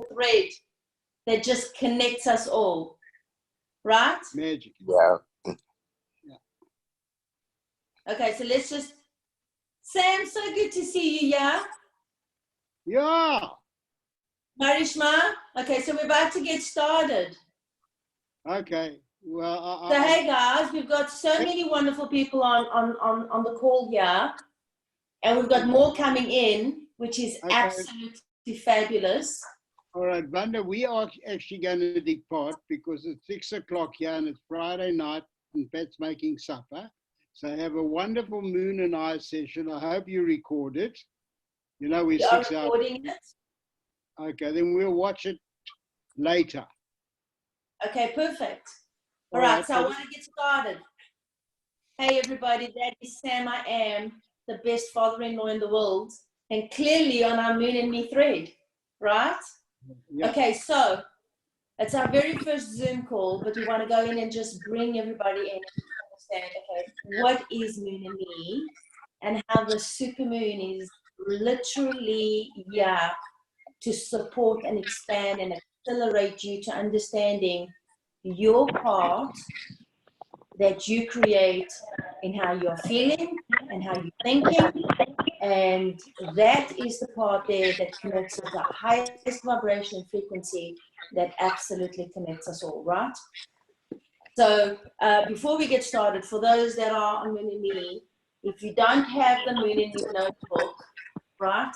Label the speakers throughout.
Speaker 1: thread that just connects us all, right?
Speaker 2: Magic.
Speaker 3: Yeah.
Speaker 1: Okay, so let's just, Sam, so good to see you, yeah?
Speaker 2: Yeah.
Speaker 1: Marishma, okay, so we're about to get started.
Speaker 2: Okay. Well,
Speaker 1: So hey guys, we've got so many wonderful people on the call here, and we've got more coming in, which is absolutely fabulous.
Speaker 2: All right, Vanda, we are actually going to depart because it's 6 o'clock here and it's Friday night and Pat's making supper. So have a wonderful Moon and I session. I hope you record it. You know, we're 6 hours.
Speaker 1: Recording it?
Speaker 2: Okay, then we'll watch it later.
Speaker 1: Okay, perfect. All right, so I want to get started. Hey everybody, that is Sam. I am the best father-in-law in the world, and clearly on our Moon and Me thread, right? Yeah. Okay, so it's our very first Zoom call, but we want to go in and just bring everybody in and understand, okay, what is Moon and Me, and how the supermoon is literally, yeah, to support and expand and accelerate you to understanding your part that you create in how you're feeling and how you're thinking. And that is the part there that connects with the highest vibration frequency that absolutely connects us all, right? So before we get started, for those that are on Moon and Me, if you don't have the Moon and Me notebook, right,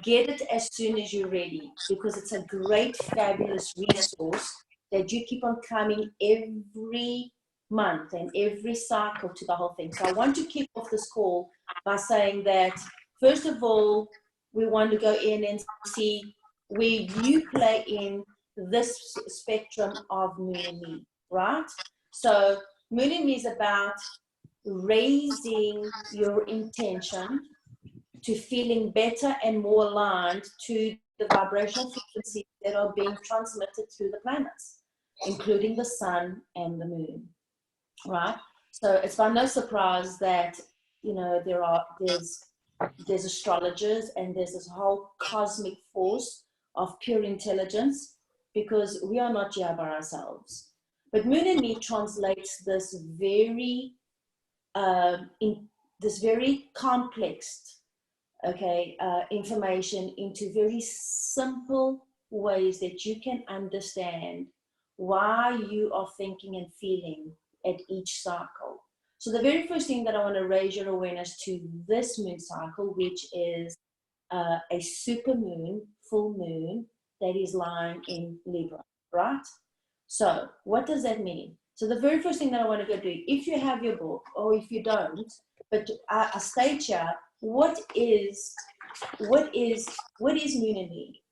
Speaker 1: get it as soon as you're ready, because it's a great, fabulous resource that you keep on coming every month and every cycle to the whole thing. So I want to kick off this call by saying that, first of all, we want to go in and see where you play in this spectrum of Moon and Me, right? So Moon and Me is about raising your intention to feeling better and more aligned to the vibrational frequencies that are being transmitted through the planets, including the sun and the moon, right? So it's by no surprise that, you know, there's astrologers and there's this whole cosmic force of pure intelligence, because we are not here by ourselves. But Moon and Me translates this very complex, okay, information into very simple ways that you can understand why you are thinking and feeling at each cycle. So the very first thing that I want to raise your awareness to this moon cycle, which is a super moon, full moon, that is lying in Libra, right? So what does that mean? So the very first thing that I want to go do, if you have your book or if you don't, but I state here, what is Moon and Me?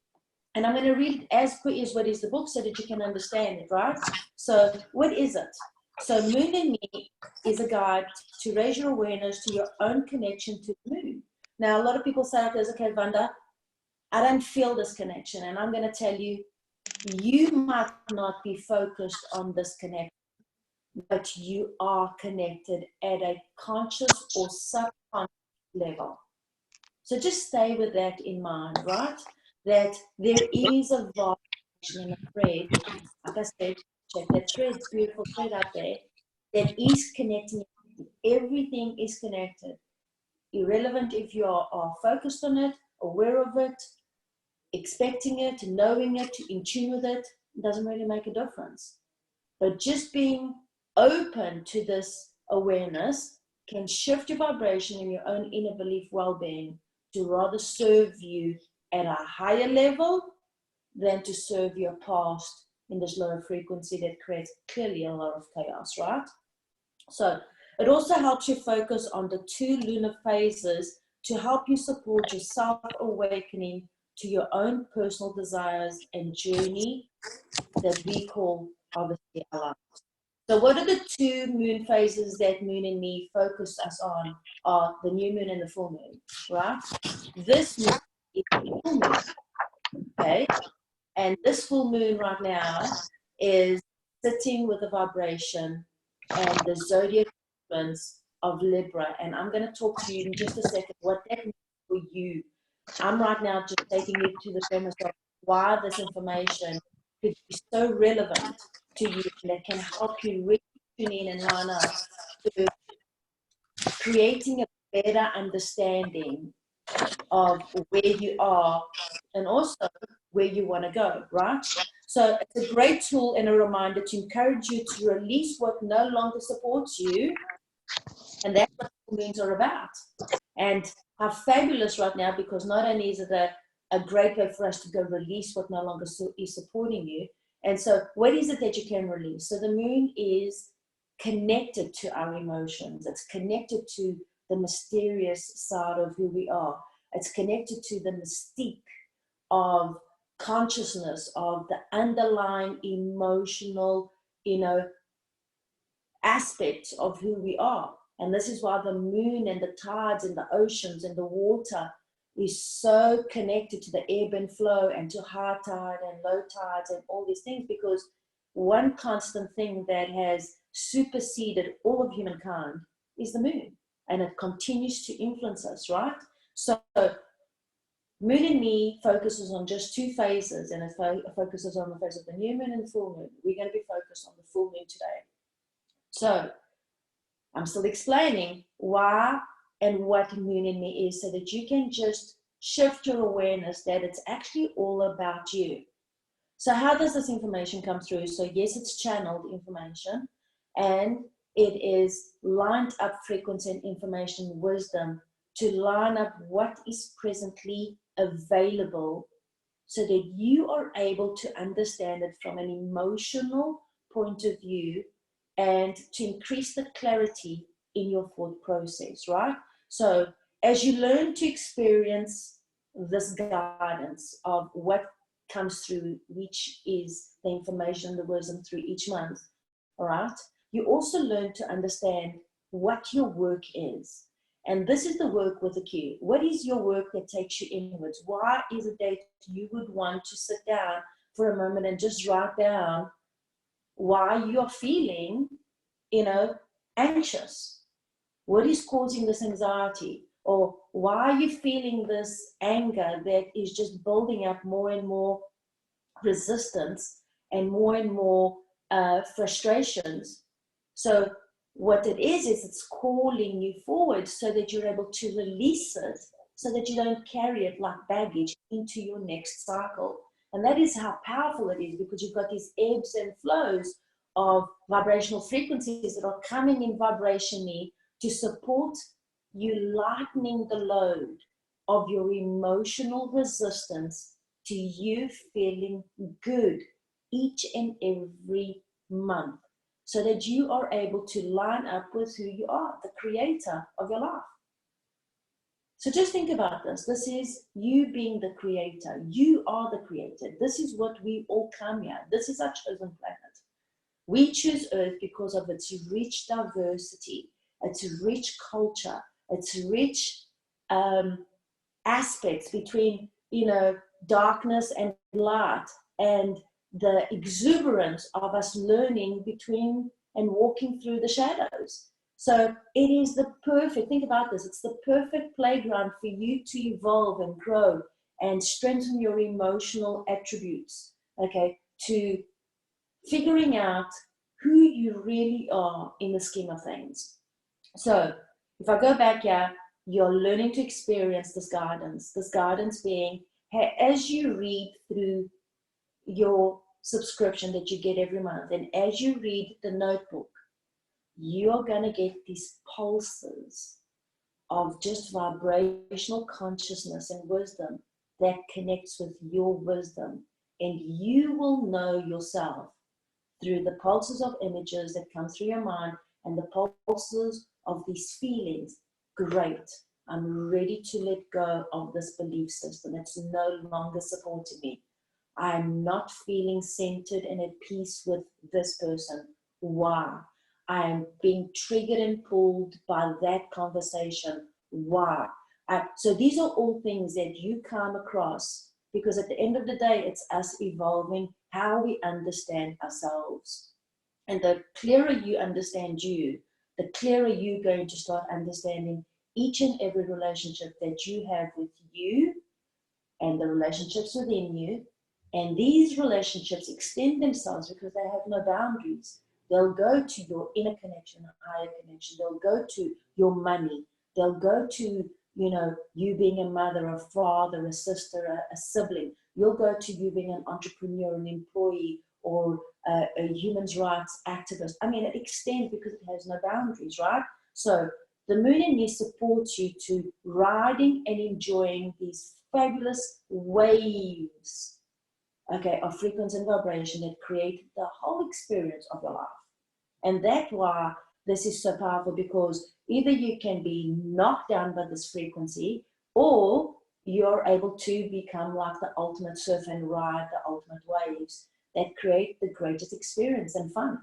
Speaker 1: And I'm going to read it as per is what is the book so that you can understand it, right? So what is it? So Moon and Me is a guide to raise your awareness to your own connection to the moon. Now, a lot of people say, okay, Vanda, I don't feel this connection. And I'm going to tell you, you might not be focused on this connection, but you are connected at a conscious or subconscious level. So just stay with that in mind, right? That there is a vibration in a thread, like I said, check that thread, beautiful thread out there, that is connecting. Everything is connected. Irrelevant if you are focused on it, aware of it, expecting it, knowing it, in tune with it, doesn't really make a difference. But just being open to this awareness can shift your vibration and your own inner belief well-being to rather serve you at a higher level than to serve your past in this lower frequency that creates clearly a lot of chaos, right? So it also helps you focus on the 2 lunar phases to help you support your self-awakening to your own personal desires and journey that we call obviously our lives. So what are the 2 moon phases that Moon and Me focus us on? Are the new moon and the full moon, right? This moon is the full moon, okay? And this full moon right now is sitting with the vibration and the zodiac influence of Libra. And I'm going to talk to you in just a second what that means for you. I'm right now just taking you to the premise of why this information could be so relevant to you, and that can help you really tune in and line up to creating a better understanding of where you are and also where you want to go, right? So it's a great tool and a reminder to encourage you to release what no longer supports you, and that's what full moons are about. And how fabulous right now, because not only is it a great way for us to go release what no longer is supporting you, and so what is it that you can release? So the moon is connected to our emotions. It's connected to the mysterious side of who we are. It's connected to the mystique of consciousness, of the underlying emotional, aspects of who we are. And this is why the moon and the tides and the oceans and the water is so connected to the ebb and flow and to high tide and low tides and all these things, because one constant thing that has superseded all of humankind is the moon, and it continues to influence us, right? So Moon in Me focuses on just two phases, and it focuses on the phase of the new moon and the full moon. We're going to be focused on the full moon today. So I'm still explaining why and what Moon in Me is, so that you can just shift your awareness that it's actually all about you. So how does this information come through? So yes, it's channeled information, and it is lined up frequency and information, wisdom, to line up what is presently available, so that you are able to understand it from an emotional point of view, and to increase the clarity in your thought process, right? So as you learn to experience this guidance of what comes through, which is the information, the wisdom through each month, all right, you also learn to understand what your work is. And this is the work with a Q. What is your work that takes you inwards? Why is it that you would want to sit down for a moment and just write down why you're feeling, anxious? What is causing this anxiety? Or why are you feeling this anger that is just building up more and more resistance and more frustrations? So what it is it's calling you forward, so that you're able to release it, so that you don't carry it like baggage into your next cycle. And that is how powerful it is, because you've got these ebbs and flows of vibrational frequencies that are coming in vibrationally to support you lightening the load of your emotional resistance to you feeling good each and every month, so that you are able to line up with who you are, the creator of your life. So just think about this. This is you being the creator. You are the creator. This is what we all come here. This is our chosen planet. We choose Earth because of its rich diversity, its rich culture, its rich aspects between, darkness and light, and the exuberance of us learning between and walking through the shadows. So it is the perfect, think about this, it's the perfect playground for you to evolve and grow and strengthen your emotional attributes, okay, to figuring out who you really are in the scheme of things. So if I go back here, you're learning to experience this guidance being, hey, as you read through your subscription that you get every month, and as you read the notebook, you're going to get these pulses of just vibrational consciousness and wisdom that connects with your wisdom. And you will know yourself through the pulses of images that come through your mind and the pulses of these feelings. Great, I'm ready to let go of this belief system. It's no longer supporting me. I'm not feeling centered and at peace with this person. Why? I am being triggered and pulled by that conversation. Why? So these are all things that you come across, because at the end of the day, it's us evolving how we understand ourselves. And the clearer you understand you, the clearer you're going to start understanding each and every relationship that you have with you and the relationships within you, And these relationships extend themselves because they have no boundaries. They'll go to your inner connection, higher connection. They'll go to your money. They'll go to, you know, you being a mother, a father, a sister, a sibling. You'll go to you being an entrepreneur, an employee, or a human rights activist. I mean, it extends because it has no boundaries, right? So the moon in me supports you to riding and enjoying these fabulous waves, okay, of frequency and vibration that create the whole experience of your life. And that's why this is so powerful, because either you can be knocked down by this frequency, or you're able to become like the ultimate surf and ride the ultimate waves that create the greatest experience and fun.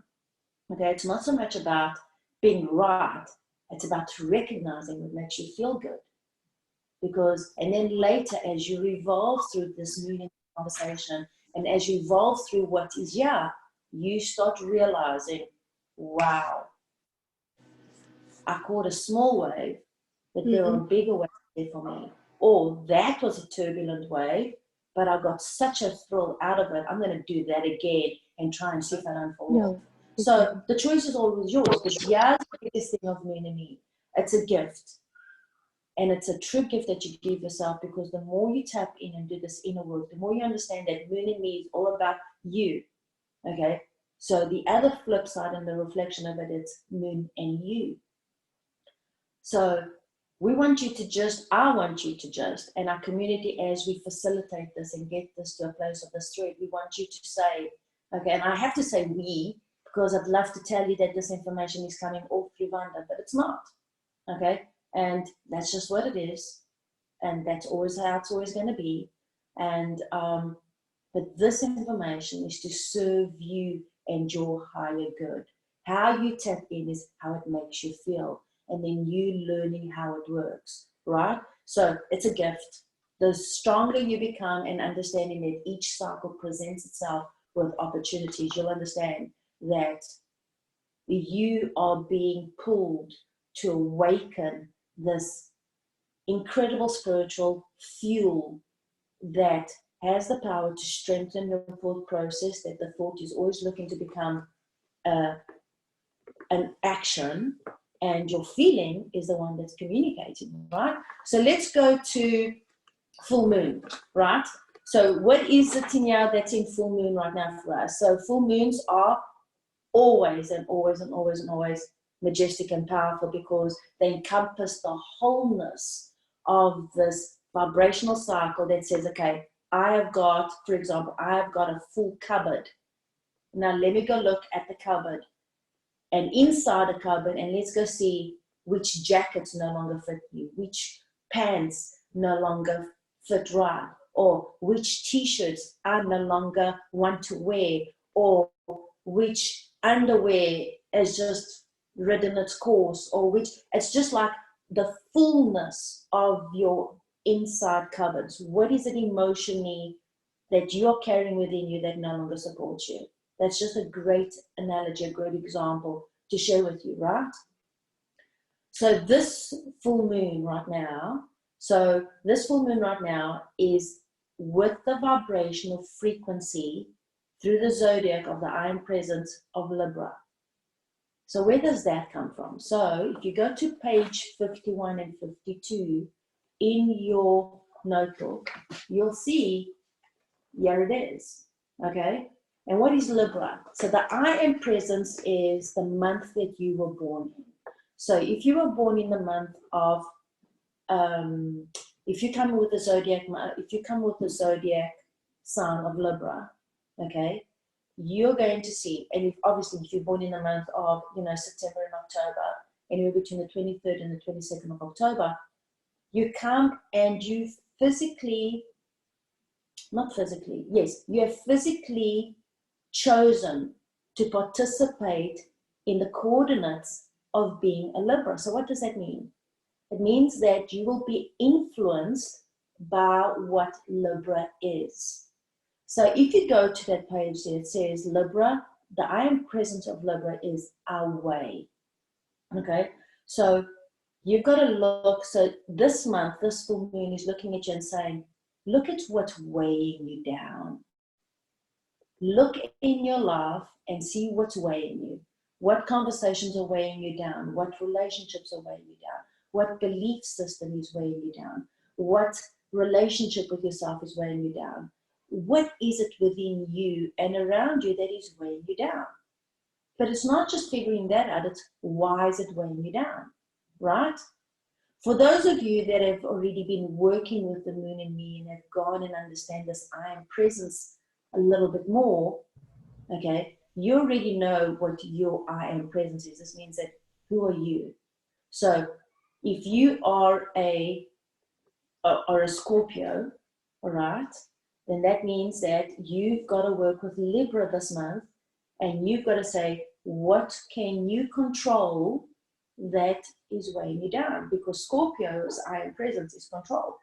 Speaker 1: Okay, it's not so much about being right, it's about recognizing what makes you feel good. Because, and then later, as you revolve through this moon conversation, and as you evolve through what is, yeah, you start realizing, wow, I caught a small wave, but there are bigger waves there for me. Or that was a turbulent wave, but I got such a thrill out of it. I'm going to do that again and try and see if I don't fall off. So the choice is always yours. But here's the biggest thing of moon and me. It's a gift. And it's a true gift that you give yourself, because the more you tap in and do this inner work, the more you understand that moon and me is all about you. Okay? So the other flip side and the reflection of it, it's moon and you. So we want you to just, I want you to just, and our community, as we facilitate this and get this to a place of this thread, we want you to say, okay, and I have to say we, because I'd love to tell you that this information is coming all through Vanda, but it's not, okay? And that's just what it is. And that's always how it's always going to be. And, but this information is to serve you and your higher good. How you tap in is how it makes you feel. And then you learning how it works, right? So it's a gift. The stronger you become and understanding that each cycle presents itself with opportunities, you'll understand that you are being pulled to awaken this incredible spiritual fuel that has the power to strengthen your thought process, that the thought is always looking to become an action, and your feeling is the one that's communicating, right? So let's go to full moon, right? So what is it in here that's in full moon right now for us? So full moons are always and always and always and always majestic and powerful, because they encompass the wholeness of this vibrational cycle that says, okay, I have got, for example, I have got a full cupboard. Now let me go look at the cupboard, and inside the cupboard, and let's go see which jackets no longer fit you, which pants no longer fit right, or which t-shirts I no longer want to wear, or which underwear is just ridden its course, or which, it's just like the fullness of your inside cupboards. What is it emotionally that you're carrying within you that no longer supports you? That's just a great analogy, a great example to share with you, right? So this full moon right now, is with the vibrational frequency through the zodiac of the I am presence of Libra. So where does that come from? So if you go to page 51 and 52 in your notebook, you'll see, here it is, okay? And what is Libra? So the I am presence is the month that you were born in. So if you were born in the month of, if you come with the zodiac sign of Libra, okay, you're going to see, and if you're born in the month of, September and October, anywhere between the 23rd and the 22nd of October, you come and you you have physically chosen to participate in the coordinates of being a Libra. So what does that mean? It means that you will be influenced by what Libra is. So if you go to that page there, it says Libra, the I am presence of Libra is our way. Okay, so you've got to look. So this month, this full moon is looking at you and saying, look at what's weighing you down. Look in your life and see what's weighing you. What conversations are weighing you down? What relationships are weighing you down? What belief system is weighing you down? What relationship with yourself is weighing you down? What is it within you and around you that is weighing you down? But it's not just figuring that out, it's why is it weighing you down, right? For those of you that have already been working with the moon and me and have gone and understand this I am presence a little bit more, okay, you already know what your I am presence is. This means that who are you? So if you are a Scorpio, all right, then that means that you've got to work with Libra this month, and you've got to say, what can you control that is weighing you down? Because Scorpio's I am presence is control.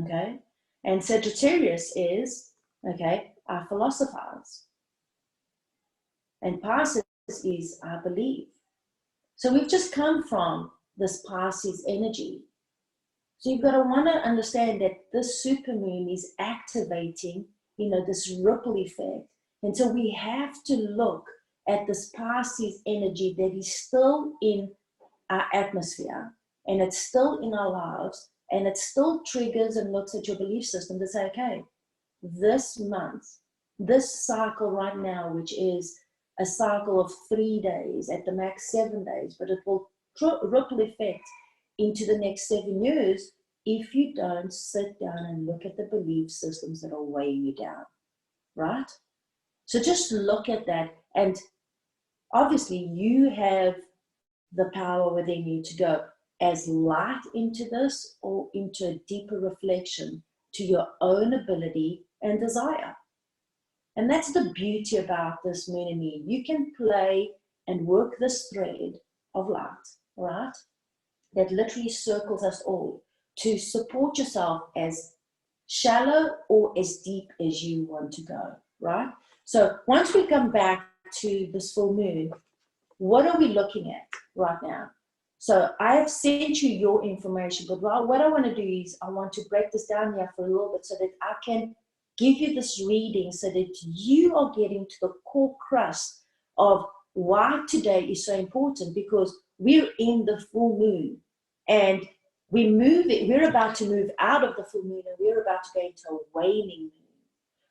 Speaker 1: Okay? And Sagittarius is, okay, I philosophize. And Pisces is I believe. So we've just come from this Pisces energy. So you've got to want to understand that this supermoon is activating, this ripple effect. And so we have to look at this Pisces energy that is still in our atmosphere, and it's still in our lives, and it still triggers and looks at your belief system to say, okay, this month, this cycle right now, which is a cycle of 3 days, at the max 7 days, but it will ripple effect into the next 7 years if you don't sit down and look at the belief systems that are weighing you down, right? So just look at that, and obviously you have the power within you to go as light into this or into a deeper reflection to your own ability and desire. And that's the beauty about this moon and me. You can play and work this thread of light, right? That literally circles us all to support yourself as shallow or as deep as you want to go, right? So once we come back to this full moon, what are we looking at right now? So I have sent you your information, but what I want to do is I want to break this down here for a little bit so that I can give you this reading so that you are getting to the core crust of why today is so important, because we're in the full moon and we're about to move out of the full moon and we're about to go into a waning moon.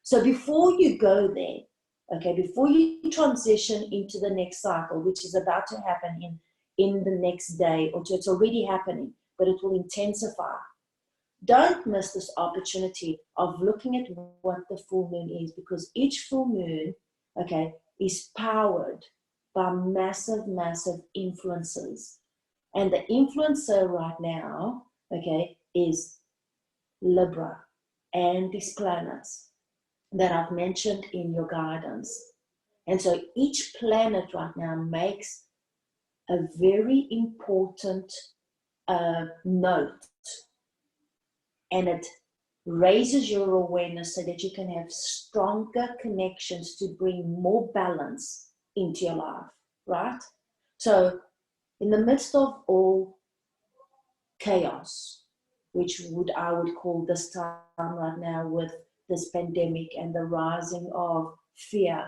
Speaker 1: So before you go there, okay, before you transition into the next cycle, which is about to happen in the next day or two, it's already happening, but it will intensify. Don't miss this opportunity of looking at what the full moon is, because each full moon, okay, is powered by massive, massive influences. And the influencer right now, okay, is Libra and these planets that I've mentioned in your guidance. And so each planet right now makes a very important note, and it raises your awareness so that you can have stronger connections to bring more balance into your life, right? So in the midst of all chaos, which I would call this time right now with this pandemic and the rising of fear,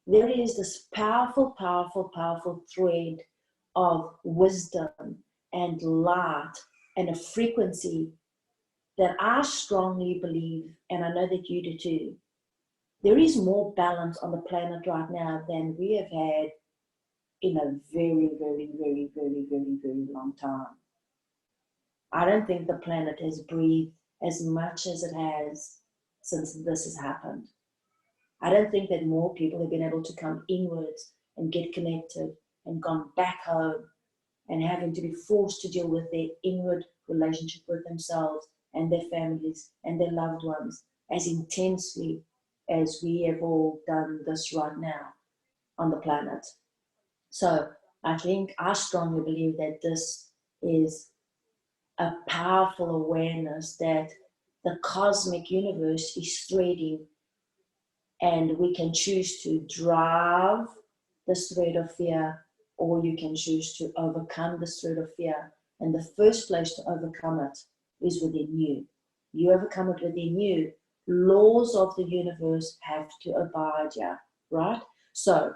Speaker 1: there is this powerful, powerful, powerful thread of wisdom and light and a frequency that I strongly believe, and I know that you do too. There is more balance on the planet right now than we have had in a very, very, very, very, very, very long time. I don't think the planet has breathed as much as it has since this has happened. I don't think that more people have been able to come inwards and get connected and gone back home and having to be forced to deal with their inward relationship with themselves and their families and their loved ones as intensely as we have all done this right now on the planet. So I strongly believe that this is a powerful awareness that the cosmic universe is threading, and we can choose to drive this thread of fear, or you can choose to overcome this thread of fear. And the first place to overcome it is within you. You overcome it within you, laws of the universe have to abide, yeah, right? So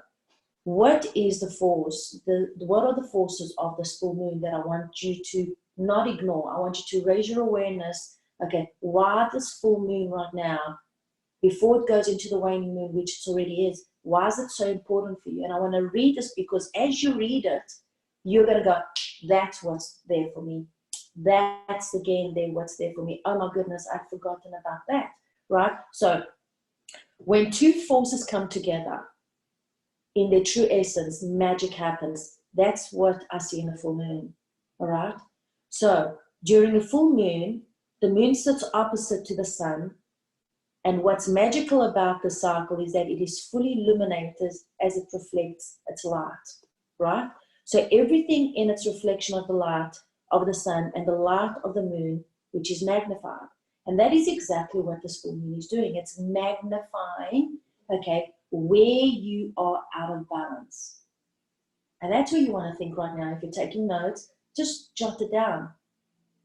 Speaker 1: what is the force? What are the forces of this full moon that I want you to not ignore? I want you to raise your awareness. Okay, why this full moon right now, before it goes into the waning moon, which it already is, why is it so important for you? And I want to read this because as you read it, you're going to go, that's what's there for me. That's again there, what's there for me. Oh my goodness, I've forgotten about that, right? So when two forces come together, in their true essence, magic happens. That's what I see in the full moon, all right? So during a full moon, the moon sits opposite to the sun, and what's magical about the cycle is that it is fully illuminated as it reflects its light, right? So everything in its reflection of the light of the sun and the light of the moon, which is magnified. And that is exactly what this full moon is doing. It's magnifying, okay, where you are out of balance. And that's where you want to think right now. If you're taking notes, just jot it down.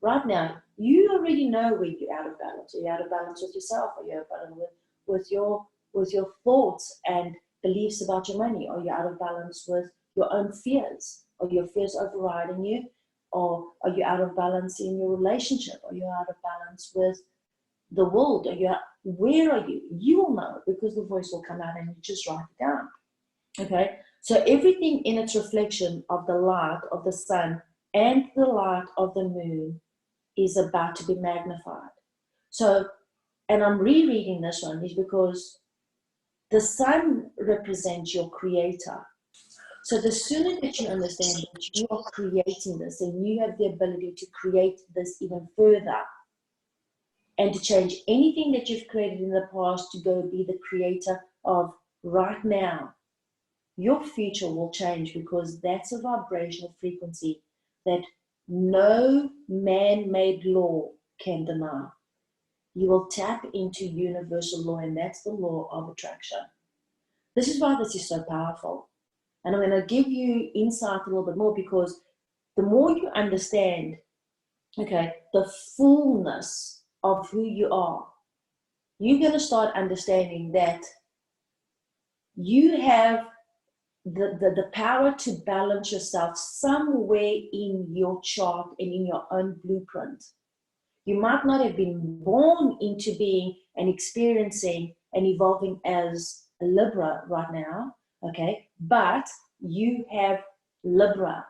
Speaker 1: Right now, you already know where you're out of balance. Are you out of balance with yourself? Are you out of balance with your thoughts and beliefs about your money? Are you out of balance with your own fears? Are your fears overriding you? Or are you out of balance in your relationship? Are you out of balance with the world? Where are you? You will know because the voice will come out and you just write it down. Okay, so everything in its reflection of the light of the sun and the light of the moon is about to be magnified. So, and I'm rereading this one is because the sun represents your creator. So the sooner that you understand that you are creating this and you have the ability to create this even further, and to change anything that you've created in the past to go be the creator of right now, your future will change because that's a vibrational frequency that no man-made law can deny. You will tap into universal law, and that's the law of attraction. This is why this is so powerful. And I'm going to give you insight a little bit more because the more you understand, okay, the fullness of who you are, you're going to start understanding that you have the power to balance yourself somewhere in your chart and in your own blueprint. You might not have been born into being and experiencing and evolving as a Libra right now, okay? But you have Libra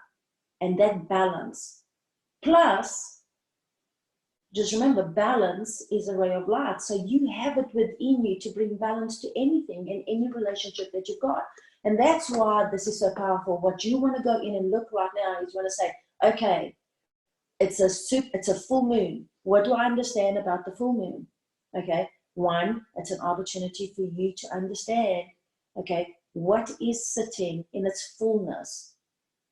Speaker 1: and that balance. Plus, just remember, balance is a ray of light. So you have it within you to bring balance to anything and any relationship that you've got. And that's why this is so powerful. What you want to go in and look right now is you want to say, okay, it's a full moon. What do I understand about the full moon? Okay, one, it's an opportunity for you to understand, okay, what is sitting in its fullness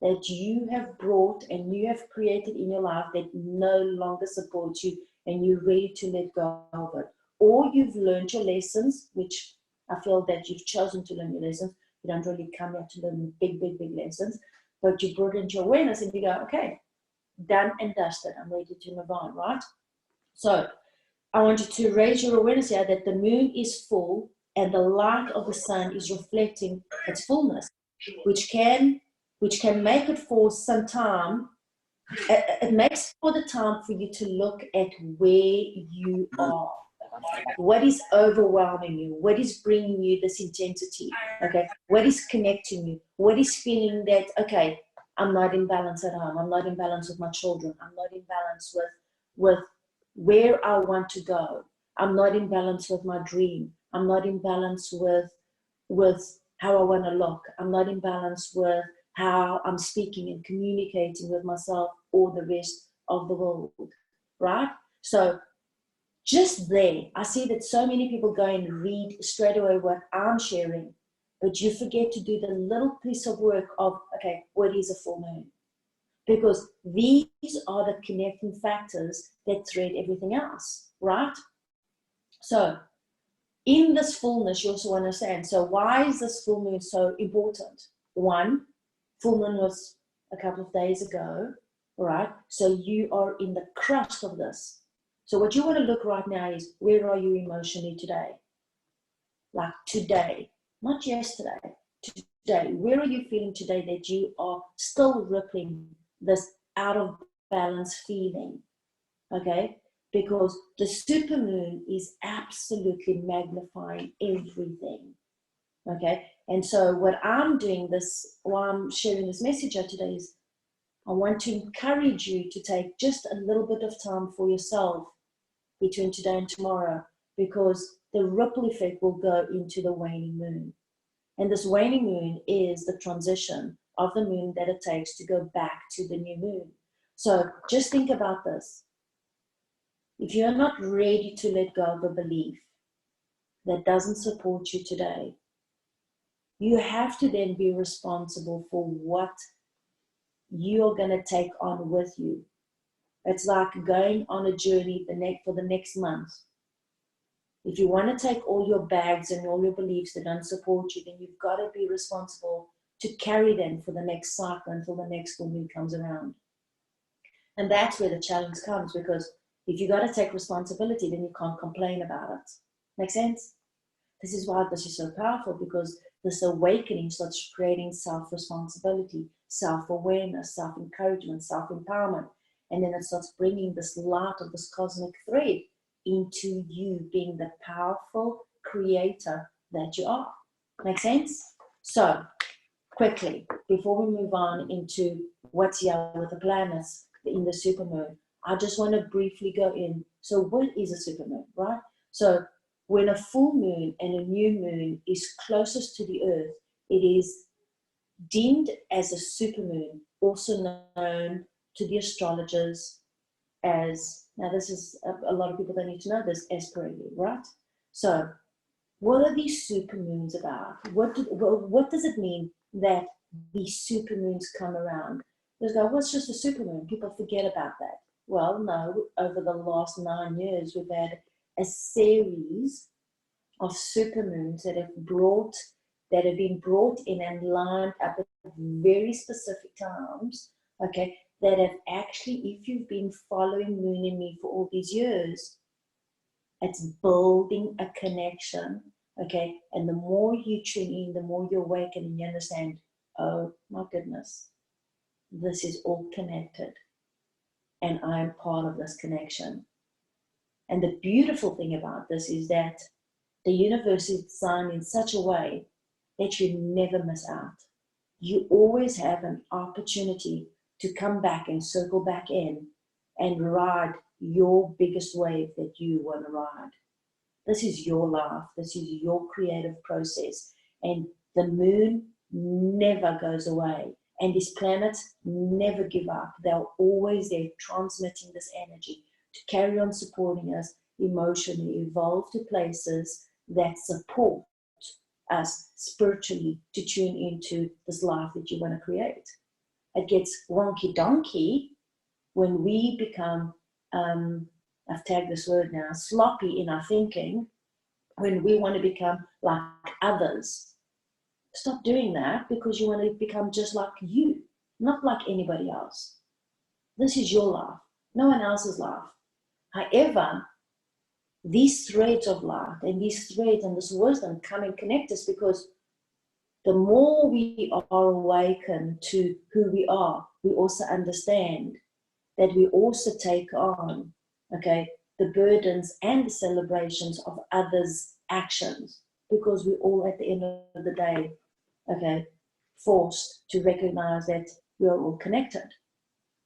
Speaker 1: that you have brought and you have created in your life that no longer supports you and you're ready to let go of it. Or you've learned your lessons, which I feel that you've chosen to learn your lessons. You don't really come here to learn big lessons, but you brought it into awareness and you go, okay, done and dusted. I'm ready to move on, right? So I want you to raise your awareness here that the moon is full and the light of the sun is reflecting its fullness, which can make it for some time. It makes for the time for you to look at where you are. What is overwhelming you? What is bringing you this intensity? Okay, what is connecting you? What is feeling that, okay, I'm not in balance at home. I'm not in balance with my children. I'm not in balance with where I want to go. I'm not in balance with my dream. I'm not in balance with how I want to look. I'm not in balance with how I'm speaking and communicating with myself or the rest of the world, right? So just there, I see that so many people go and read straight away what I'm sharing, but you forget to do the little piece of work of, okay, what is a full moon? Because these are the connecting factors that thread everything else, right? So in this fullness, you also understand, so why is this full moon so important? One, full moon was a couple of days ago, right? So you are in the crust of this. So what you want to look right now is, where are you emotionally today? Like today, not yesterday, today. Where are you feeling today that you are still rippling this out of balance feeling? Okay? Because the supermoon is absolutely magnifying everything. Okay? And so what I'm doing this, while I'm sharing this message out today, is I want to encourage you to take just a little bit of time for yourself between today and tomorrow, because the ripple effect will go into the waning moon. And this waning moon is the transition of the moon that it takes to go back to the new moon. So just think about this. If you're not ready to let go of a belief that doesn't support you today, you have to then be responsible for what you're going to take on with you. It's like going on a journey for the next month. If you want to take all your bags and all your beliefs that don't support you, then you've got to be responsible to carry them for the next cycle until the next full moon comes around. And that's where the challenge comes, because if you got to take responsibility, then you can't complain about it. Make sense? This is why this is so powerful, because this awakening starts creating self-responsibility, self-awareness, self-encouragement, self-empowerment. And then it starts bringing this light of this cosmic thread into you being the powerful creator that you are. Make sense? So, quickly, before we move on into what's here with the planets in the supermoon, I just want to briefly go in. So what is a supermoon, right? So when a full moon and a new moon is closest to the earth, it is deemed as a supermoon, also known to the astrologers as, now this is a lot of people that need to know this, as perigee, right? So what are these supermoons about? What does it mean that these supermoons come around? They go, what's just a supermoon? People forget about that. Well, no, over the last 9 years, we've had a series of supermoons that have been brought in and lined up at very specific times, okay, that have actually, if you've been following Moon in Me for all these years, it's building a connection, okay? And the more you tune in, the more you awaken and you understand, oh my goodness, this is all connected and I'm part of this connection. And the beautiful thing about this is that the universe is designed in such a way that you never miss out. You always have an opportunity to come back and circle back in and ride your biggest wave that you want to ride. This is your life. This is your creative process. And the moon never goes away. And these planets never give up. They're always there transmitting this energy to carry on supporting us emotionally, evolve to places that support us spiritually to tune into this life that you want to create. It gets wonky donkey when we become, I've tagged this word now, sloppy in our thinking, when we want to become like others. Stop doing that, because you want to become just like you, not like anybody else. This is your life, no one else's life. However, these threads of light and these threads and this wisdom come and connect us, because the more we are awakened to who we are, we also understand that we also take on, okay, the burdens and the celebrations of others' actions, because we're all at the end of the day, okay, forced to recognize that we are all connected.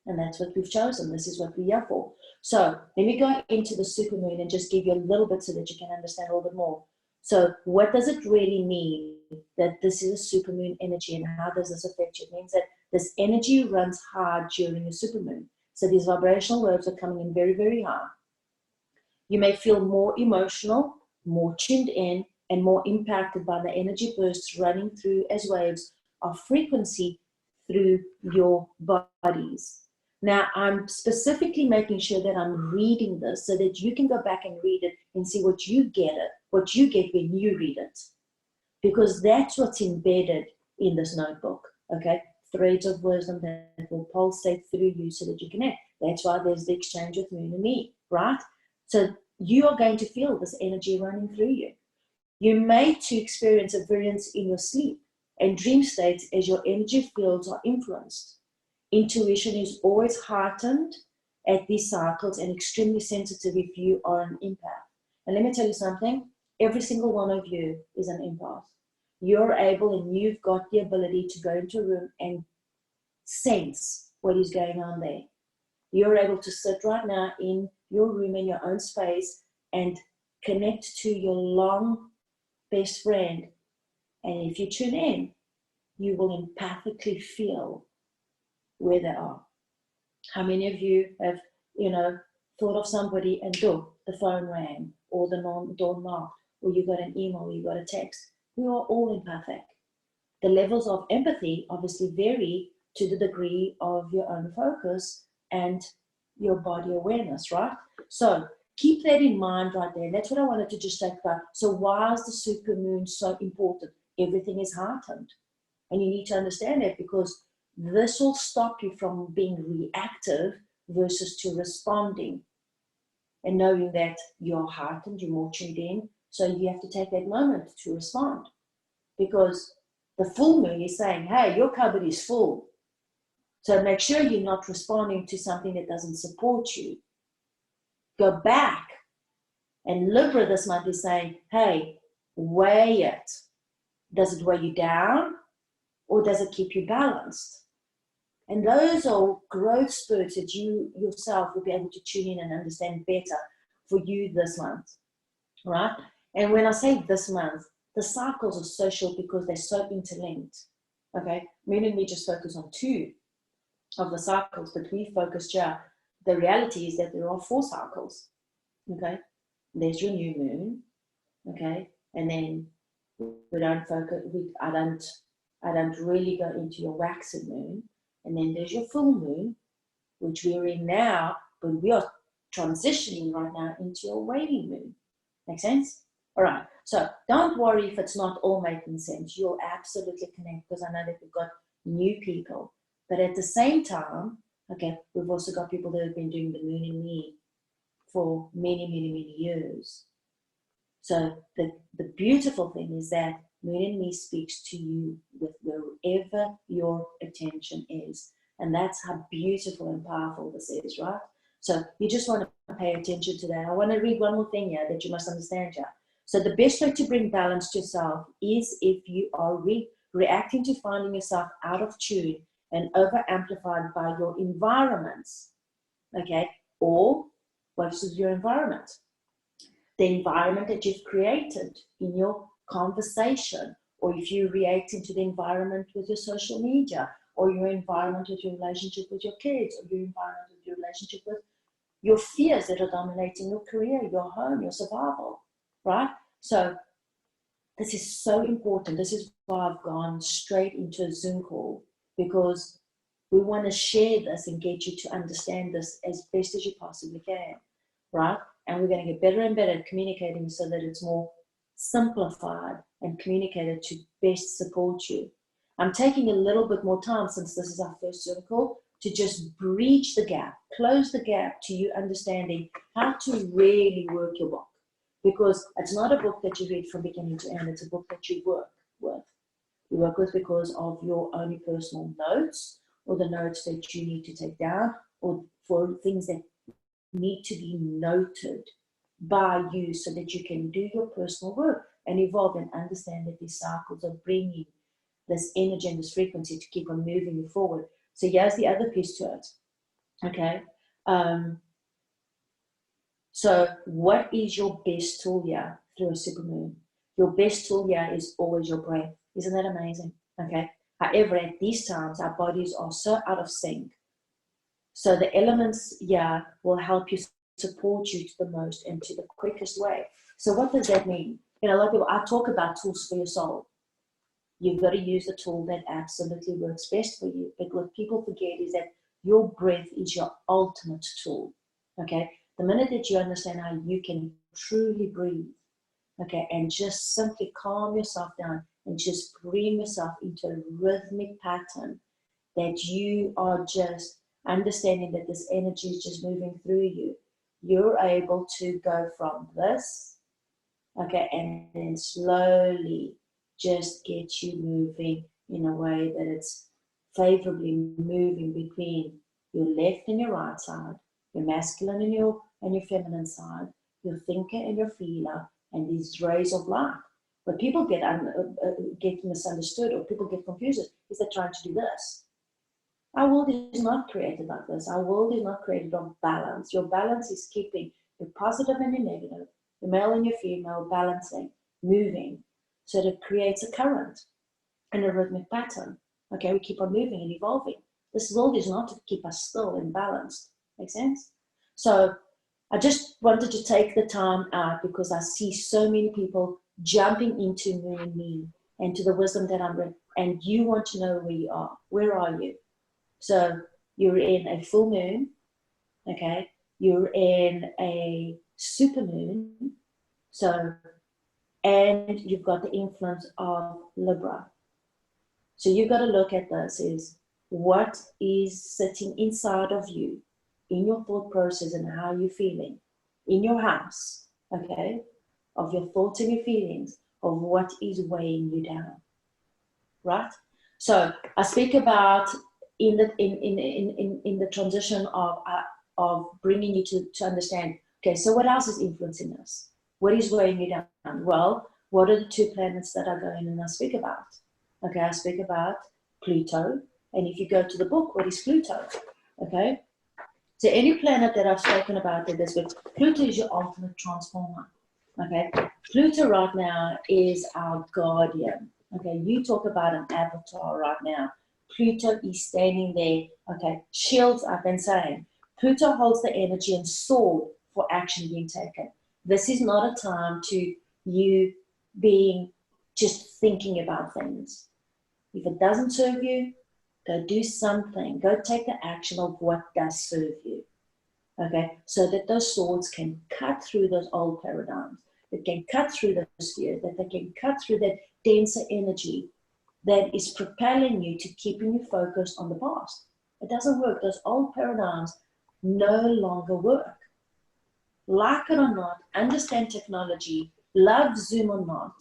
Speaker 1: And that's what we've chosen. This is what we're here for. So let me go into the supermoon and just give you a little bit so that you can understand a little bit more. So what does it really mean that this is a supermoon energy, and how does this affect you? It means that this energy runs hard during a supermoon. So these vibrational waves are coming in very, very high. You may feel more emotional, more tuned in, and more impacted by the energy bursts running through as waves of frequency through your bodies. Now, I'm specifically making sure that I'm reading this so that you can go back and read it and see what you get when you read it. Because that's what's embedded in this notebook, okay? Threads of wisdom that will pulsate through you so that you connect. That's why there's the exchange with Moon and Me, right? So you are going to feel this energy running through you. You may to experience a variance in your sleep and dream states as your energy fields are influenced. Intuition is always heightened at these cycles and extremely sensitive if you are an empath. And let me tell you something, every single one of you is an empath. You're able and you've got the ability to go into a room and sense what is going on there. You're able to sit right now in your room, in your own space, and connect to your long best friend. And if you tune in, you will empathically feel where they are. How many of you have, thought of somebody and the phone rang, or the door knocked, or you got an email, or you got a text? We are all empathic. The levels of empathy obviously vary to the degree of your own focus and your body awareness, right? So keep that in mind right there. And that's what I wanted to just talk about. So why is the supermoon so important? Everything is heightened. And you need to understand that, because this will stop you from being reactive versus to responding. And knowing that you're heightened, you're more tuned in. So you have to take that moment to respond. Because the full moon is saying, hey, your cupboard is full. So make sure you're not responding to something that doesn't support you. Go back. And Libra this month is saying, hey, weigh it. Does it weigh you down, or does it keep you balanced? And those are growth spurts that you yourself will be able to tune in and understand better for you this month, right? And when I say this month, the cycles are so short because they're so interlinked, okay? Moon and me just focus on 2 of the cycles, but we focused here. The reality is that there are 4 cycles, okay? There's your new moon, okay? And then we don't focus, I don't really go into your waxing moon. And then there's your full moon, which we're in now, but we are transitioning right now into your waning moon. Make sense? All right. So don't worry if it's not all making sense. You'll absolutely connect, because I know that we've got new people. But at the same time, okay, we've also got people that have been doing the moon in me for many, many, many years. So the beautiful thing is that Moon in Me speaks to you with wherever your attention is. And that's how beautiful and powerful this is, right? So you just want to pay attention to that. I want to read one more thing here that you must understand here. So the best way to bring balance to yourself is if you are reacting to finding yourself out of tune and over-amplified by your environments, okay? Or what is your environment? The environment that you've created in your conversation, or if you're reacting to the environment with your social media, or your environment with your relationship with your kids, or your environment with your relationship with your fears that are dominating your career, your home, your survival, right? So this is so important. This is why I've gone straight into a Zoom call, because we want to share this and get you to understand this as best as you possibly can, right? And we're going to get better and better at communicating so that it's more simplified and communicated to best support you. I'm taking a little bit more time, since this is our first Zoom call, to just breach the gap, close the gap to you understanding how to really work your book. Because it's not a book that you read from beginning to end, it's a book that you work with. You work with because of your own personal notes, or the notes that you need to take down, or for things that need to be noted by you so that you can do your personal work and evolve and understand that these cycles are bringing this energy and this frequency to keep on moving you forward. So here's the other piece to it, okay? So what is your best tool here through a supermoon? Your best tool here is always your breath. Isn't that amazing? Okay. However, at these times, our bodies are so out of sync. So the elements here will help you support you to the most and to the quickest way. So what does that mean? You know, a lot of people, I talk about tools for your soul. You've got to use the tool that absolutely works best for you. But what people forget is that your breath is your ultimate tool. Okay. The minute that you understand how you can truly breathe, okay, and just simply calm yourself down and just bring yourself into a rhythmic pattern, that you are just understanding that this energy is just moving through you, you're able to go from this, okay, and then slowly just get you moving in a way that it's favorably moving between your left and your right side, your masculine and your feminine side, your thinker and your feeler, and these rays of light. But people get misunderstood, or people get confused, is they're trying to do this. Our world is not created like this. Our world is not created on balance. Your balance is keeping your positive and your negative, your male and your female balancing, moving, so that it creates a current and a rhythmic pattern. Okay, we keep on moving and evolving. This world is not to keep us still and balanced. Make sense? So I just wanted to take the time out because I see so many people jumping into Moon and Me and to the wisdom that I'm in, and you want to know where you are. Where are you? So you're in a full moon, okay? You're in a supermoon, so, and you've got the influence of Libra. So you've got to look at this is what is sitting inside of you, in your thought process and how you're feeling, in your house, okay, of your thoughts and your feelings, of what is weighing you down, right? So I speak about in the transition of bringing you to understand, okay, so what else is influencing us? What is weighing you down? Well, what are the two planets that are going and I speak about? Okay, I speak about Pluto, and if you go to the book, what is Pluto? Okay, so any planet that I've spoken about in this book, Pluto is your ultimate transformer. Okay, Pluto right now is our guardian. Okay, you talk about an avatar right now. Pluto is standing there, okay, shields up and saying, Pluto holds the energy and sword for action being taken. This is not a time to you being just thinking about things. If it doesn't serve you, go do something. Go take the action of what does serve you. Okay, so that those swords can cut through those old paradigms, that can cut through those fears, that they can cut through that denser energy that is propelling you to keeping you focused on the past. It doesn't work. Those old paradigms no longer work. Like it or not, understand technology, love Zoom or not,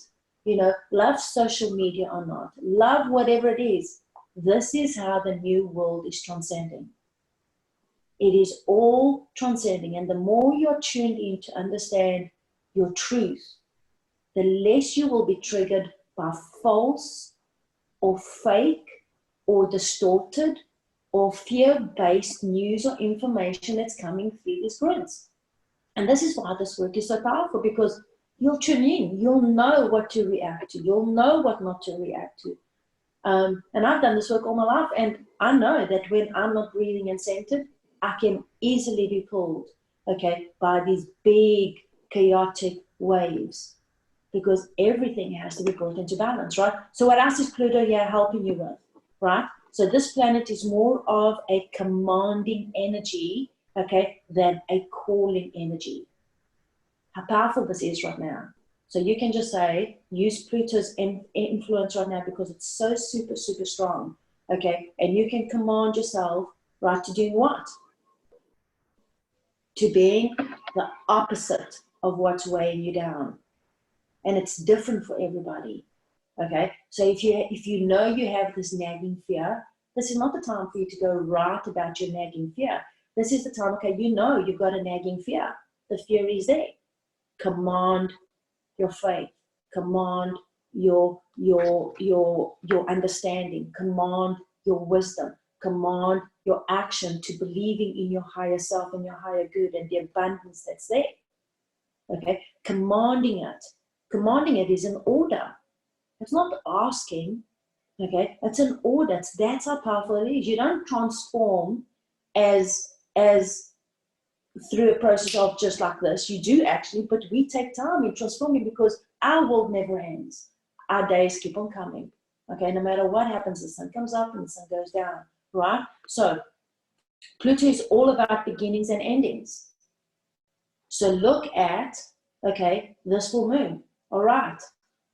Speaker 1: you know, love social media or not, love whatever it is. This is how the new world is transcending. It is all transcending, and the more you're tuned in to understand your truth, the less you will be triggered by false or fake or distorted or fear-based news or information that's coming through these grids. And this is why this work is so powerful, because you'll tune in, you'll know what to react to, you'll know what not to react to. And I've done this work all my life, and I know that when I'm not breathing and centered, I can easily be pulled, okay, by these big chaotic waves, because everything has to be brought into balance, right? So what else is Pluto here helping you with, right? So this planet is more of a commanding energy, okay, than a calling energy. How powerful this is right now. So you can just say, use Pluto's influence right now because it's so super, super strong, okay? And you can command yourself, right, to doing what? To being the opposite of what's weighing you down. And it's different for everybody, okay? So if you know you have this nagging fear, this is not the time for you to go write about your nagging fear. This is the time, okay, you know you've got a nagging fear. The fear is there. Command your faith, command your understanding, command your wisdom, command your action to believing in your higher self and your higher good and the abundance that's there. Okay, commanding it is an order. It's not asking. Okay, it's an order. That's how powerful it is. You don't transform as through a process of just like this. You do actually, but we take time in transforming because our world never ends. Our days keep on coming. Okay, no matter what happens, the sun comes up and the sun goes down, right? So Pluto is all about beginnings and endings. So look at, okay, this full moon. All right,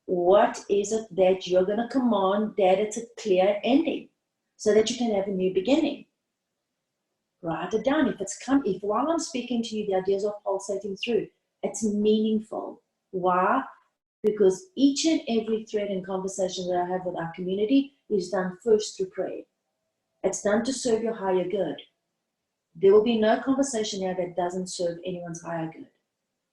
Speaker 1: what is it that you're going to command that it's a clear ending so that you can have a new beginning? write it down. If while I'm speaking to you, the ideas are pulsating through, it's meaningful. Why? Because each and every thread and conversation that I have with our community is done first through prayer. It's done to serve your higher good. There will be no conversation here that doesn't serve anyone's higher good.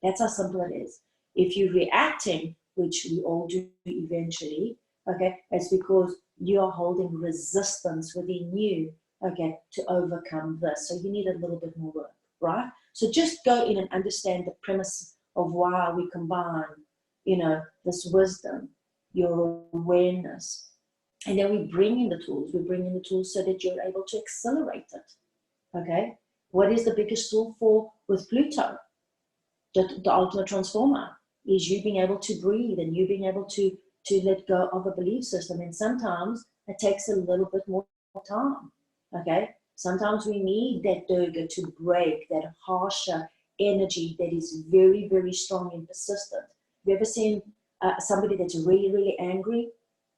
Speaker 1: That's how simple it is. If you're reacting, which we all do eventually, okay, it's because you are holding resistance within you, okay, to overcome this. So you need a little bit more work, right? So just go in and understand the premise of why we combine, you know, this wisdom, your awareness, and then we bring in the tools. We bring in the tools so that you're able to accelerate it, okay? What is the biggest tool with Pluto? The ultimate transformer is you being able to breathe and you being able to let go of a belief system. And sometimes it takes a little bit more time, okay? Sometimes we need that durga to break that harsher energy that is very, very strong and persistent. Have you ever seen somebody that's really, really angry?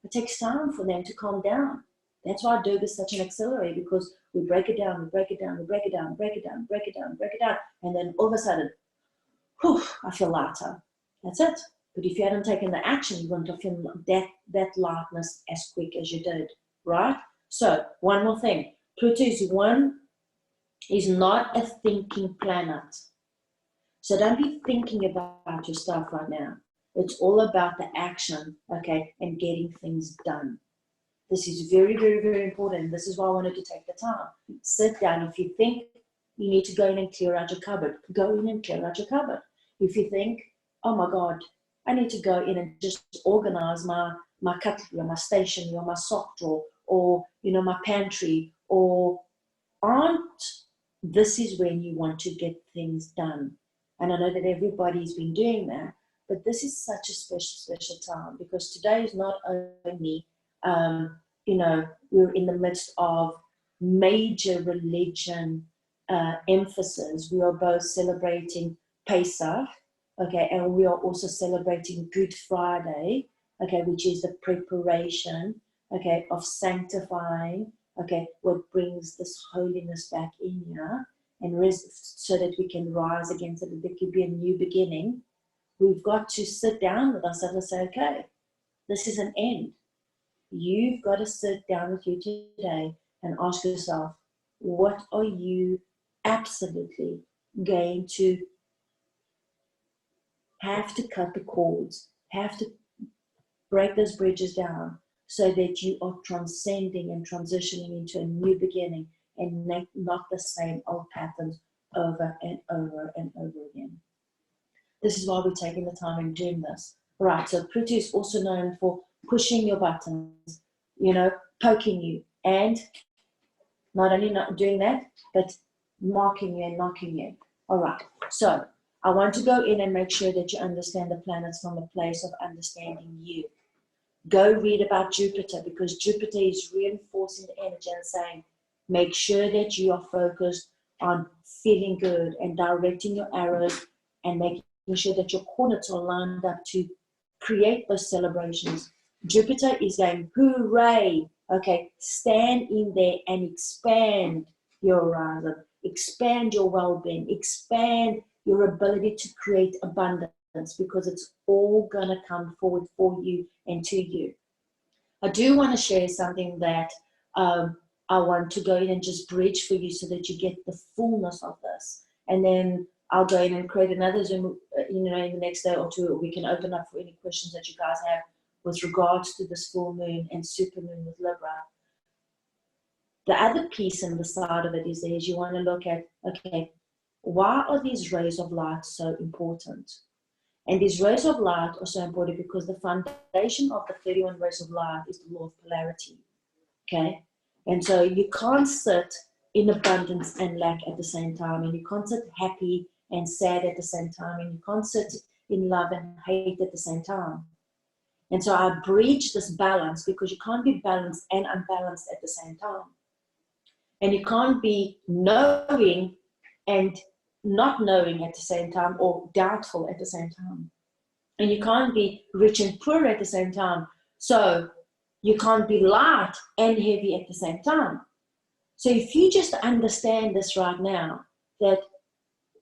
Speaker 1: It takes time for them to calm down. That's why durga is such an accelerator, because we break it down, we break it down, we break it down, break it down, break it down, break it down, and then all of a sudden, whew, I feel lighter. That's it. But if you hadn't taken the action, you wouldn't have feel that lightness as quick as you did, right? So one more thing. Pluto is not a thinking planet. So don't be thinking about your stuff right now. It's all about the action, okay, and getting things done. This is very, very, very important. This is why I wanted to take the time. Sit down. If you think you need to go in and clear out your cupboard, go in and clear out your cupboard. If you think, oh my God, I need to go in and just organize my cutlery, or my stationery, or my sock drawer, or, you know, my pantry, or this is when you want to get things done. And I know that everybody's been doing that, but this is such a special, special time, because today is not only, you know, we're in the midst of major religion emphasis. We are both celebrating Pesach, okay, and we are also celebrating Good Friday, okay, which is the preparation, okay, of sanctifying, okay, what brings this holiness back in here, and so that we can rise again, so that there could be a new beginning. We've got to sit down with ourselves and say, okay, this is an end. You've got to sit down with you today and ask yourself, what are you absolutely going to have to cut the cords, have to break those bridges down, so that you are transcending and transitioning into a new beginning, and not the same old patterns over and over and over again. This is why we're taking the time and doing this. Right, so Pluto is also known for pushing your buttons, you know, poking you, and not only not doing that, but marking you and knocking you. All right, so I want to go in and make sure that you understand the planets from a place of understanding you. Go read about Jupiter, because Jupiter is reinforcing the energy and saying, make sure that you are focused on feeling good and directing your arrows and making sure that your coordinates are lined up to create those celebrations. Jupiter is going, hooray, okay, stand in there and expand your horizon, expand your well-being, expand your ability to create abundance, because it's all going to come forward for you and to you. I do want to share something that I want to go in and just bridge for you, so that you get the fullness of this. And then I'll go in and create another Zoom, you know, in the next day or two. We can open up for any questions that you guys have with regards to this full moon and supermoon with Libra. The other piece on the side of it is you want to look at, okay, why are these rays of light so important? And these rays of light are so important because the foundation of the 31 rays of light is the law of polarity, okay? And so you can't sit in abundance and lack at the same time, and you can't sit happy and sad at the same time, and you can't sit in love and hate at the same time. And so I bridge this balance, because you can't be balanced and unbalanced at the same time. And you can't be knowing and not knowing at the same time, or doubtful at the same time. And you can't be rich and poor at the same time. So you can't be light and heavy at the same time. So if you just understand this right now, that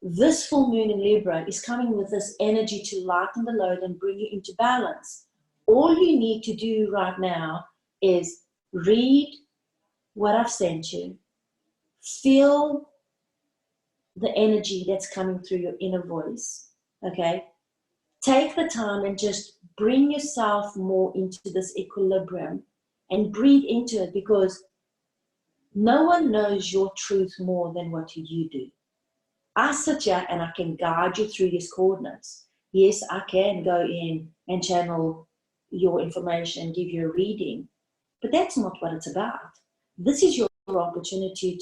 Speaker 1: this full moon in Libra is coming with this energy to lighten the load and bring you into balance. All you need to do right now is read what I've sent you, feel the energy that's coming through your inner voice, okay? Take the time and just bring yourself more into this equilibrium and breathe into it, because no one knows your truth more than what you do. I sit here and I can guide you through these coordinates. Yes, I can go in and channel your information, give you a reading, but that's not what it's about. This is your opportunity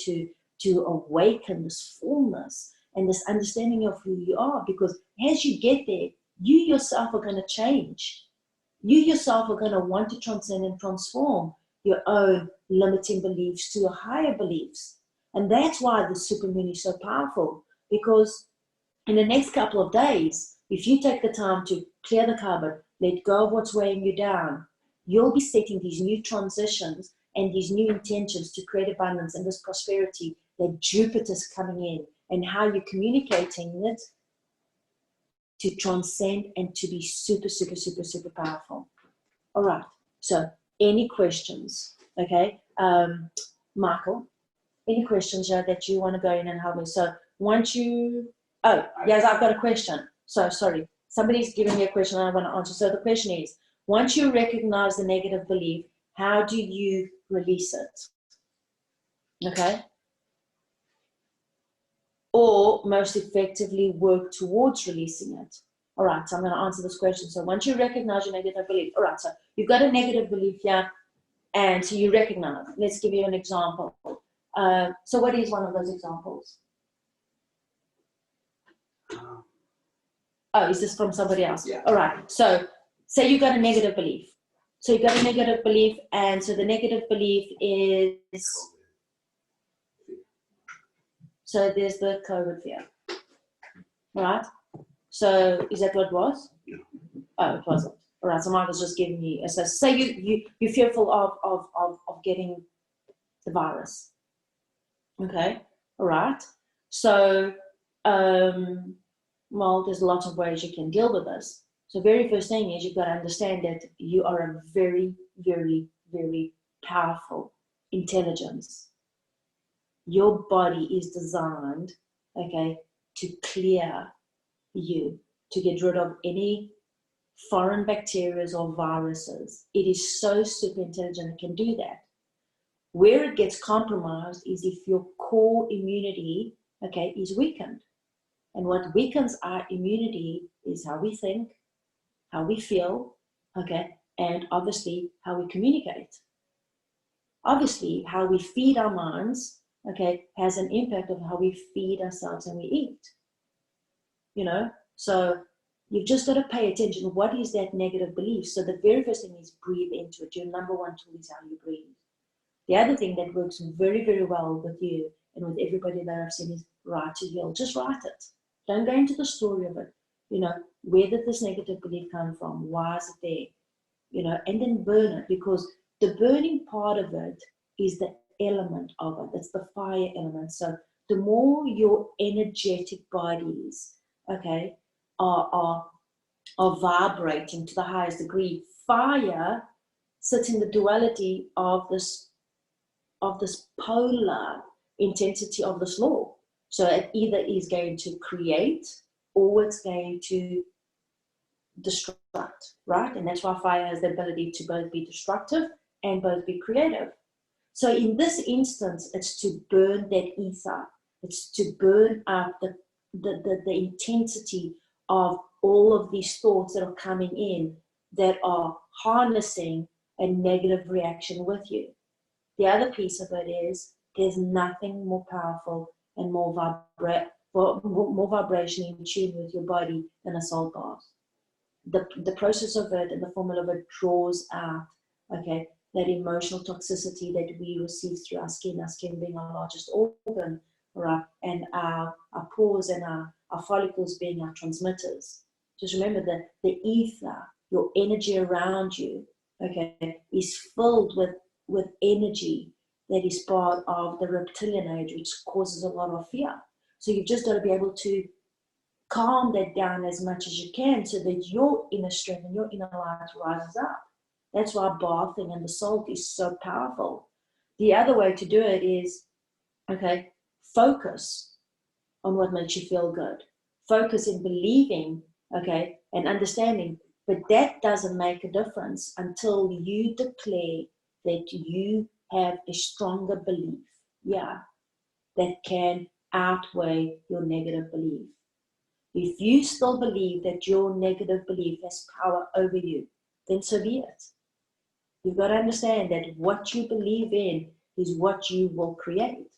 Speaker 1: to awaken this fullness and this understanding of who you are, because as you get there, you yourself are going to change. You yourself are going to want to transcend and transform your own limiting beliefs to higher beliefs. And that's why the supermoon is so powerful, because in the next couple of days, if you take the time to clear the cupboard, let go of what's weighing you down, you'll be setting these new transitions and these new intentions to create abundance and this prosperity that Jupiter's coming in, and how you're communicating it to transcend and to be super, super, super, super powerful. All right. So any questions? Okay. Michael, any questions that you want to go in and help me? So once you, oh, yes, I've got a question. So sorry. Somebody's giving me a question and I want to answer. So the question is, once you recognize the negative belief, how do you release it? Okay. Or most effectively work towards releasing it. All right, so I'm going to answer this question. So once you recognize your negative belief, all right, so you've got a negative belief here, and so you recognize. Let's give you an example. So what is one of those examples? Oh, is this from somebody else?
Speaker 3: Yeah.
Speaker 1: All right, so say you got a negative belief. So you got a negative belief, and so the negative belief is, so there's the COVID fear. All right, so is that what it was?
Speaker 3: Yeah.
Speaker 1: Oh, it wasn't. All right, so Michael's just giving me, so say you're fearful of getting the virus. Okay, all right. So, well, there's lots of ways you can deal with this. So very first thing is you've got to understand that you are a very, very, very powerful intelligence. Your body is designed, okay, to clear you, to get rid of any foreign bacteria or viruses. It is so super intelligent, it can do that. Where it gets compromised is if your core immunity, okay, is weakened. And what weakens our immunity is how we think, how we feel, okay, and obviously how we communicate. Obviously, how we feed our minds, okay, has an impact on how we feed ourselves and we eat. You know, so you've just got to pay attention. What is that negative belief? So the very first thing is breathe into it. Your number one tool is how you breathe. The other thing that works very, very well with you and with everybody that I've seen is write to heal. Just write it. Don't go into the story of it. You know, where did this negative belief come from? Why is it there? You know, and then burn it, because the burning part of it is the element of it. It's the fire element. So the more your energetic bodies, okay, are vibrating to the highest degree, fire sits in the duality of this polar intensity of this law. So it either is going to create or it's going to destruct, right? And that's why fire has the ability to both be destructive and both be creative. So in this instance, it's to burn that ether. It's to burn up the intensity of all of these thoughts that are coming in that are harnessing a negative reaction with you. The other piece of it is there's nothing more powerful and more vibration in tune with your body than a salt bath. The process of it and the formula of it draws out, okay, that emotional toxicity that we receive through our skin being our largest organ, right, and our pores and our follicles being our transmitters. Just remember that the ether, your energy around you, okay, is filled with energy that is part of the reptilian age, which causes a lot of fear. So you've just got to be able to calm that down as much as you can so that your inner strength and your inner light rises up. That's why bathing and the salt is so powerful. The other way to do it is, okay, focus on what makes you feel good. Focus in believing, okay, and understanding. But that doesn't make a difference until you declare that you have a stronger belief, that can outweigh your negative belief. If you still believe that your negative belief has power over you, then so be it. You've got to understand that what you believe in is what you will create.